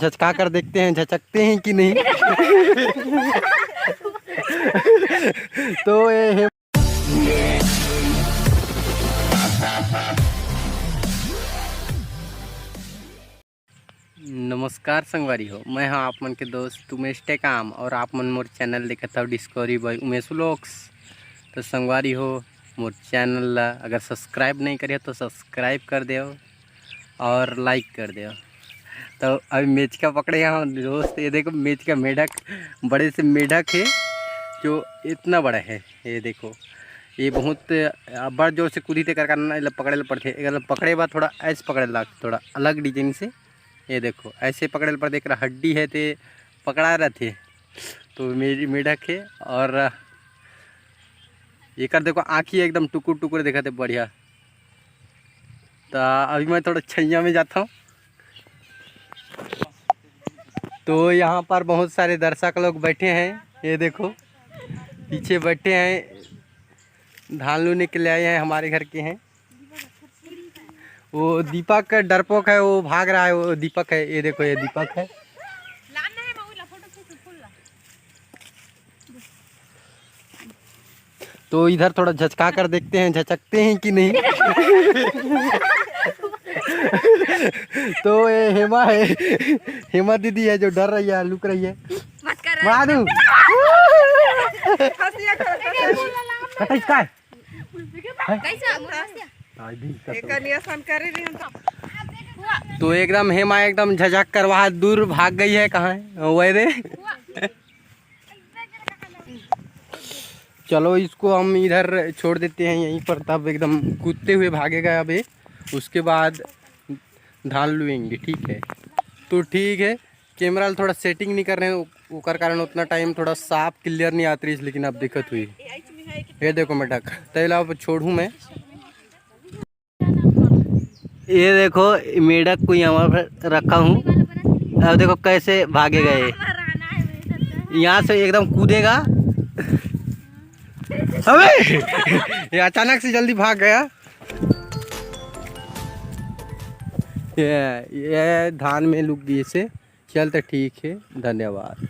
झचका कर देखते हैं झचकते हैं कि नहीं। तो ये नमस्कार संगवारी हो, मैं हाँ आप मन के दोस्त उमेश टेकाम और आप मन मोर चैनल देखता हो डिस्कवरी बाय उमेश व्लॉग्स। तो संगवारी हो मोर चैनल ला अगर सब्सक्राइब नहीं करिए तो सब्सक्राइब कर दो और लाइक कर दो। तो अभी मेचका पकड़े यहाँ दोस्त, ये देखो मेचका मेढक, बड़े से मेढक है जो इतना बड़ा है। ये देखो ये बहुत बड़ जोर से कूदी ते कर पकड़े पड़ते, पकड़े बाद थोड़ा ऐसे पकड़े ला, थोड़ा अलग डिजाइन से। ये देखो ऐसे पकड़े पर देख रहा हड्डी है ते पकड़ा रहे थे। तो मेरी मेढक है और ये कर देखो आँखी एकदम टुकुर टुकुर देखा थे बढ़िया। तो अभी मैं थोड़ा छैया में जाता हूँ। तो यहाँ पर बहुत सारे दर्शक लोग बैठे हैं, ये देखो पीछे बैठे हैं, धान लूने के लिए आए हैं, हमारे घर के हैं। वो दीपक डरपोक है, वो भाग रहा है, वो दीपक है। ये देखो ये दीपक है। तो इधर थोड़ा झचका कर देखते हैं झचकते हैं कि नहीं। तो ये हेमा है, हेमा दीदी है जो डर रही है, लुक रही है। मार दूं। तो एकदम हेमा एकदम झझक कर वहाँ दूर भाग गई है। कहाँ है वो दे। चलो इसको हम इधर छोड़ देते हैं यहीं पर, तब एकदम कूदते हुए भागेगा। अब उसके बाद धान लुएंगे, ठीक है। तो ठीक है, कैमरा थोड़ा सेटिंग नहीं कर रहे हैं, उसका कारण उतना टाइम थोड़ा साफ क्लियर नहीं आती रही, लेकिन अब दिक्कत हुई। ये देखो मेढक तैला छोड़ू मैं। ये देखो मेढक को यहाँ पर रखा हूँ, अब देखो कैसे भागेगा। ये यहाँ से एकदम कूदेगा। अबे ये अचानक से जल्दी भाग गया। ये धान में लुक गई से। चलते ठीक है, धन्यवाद।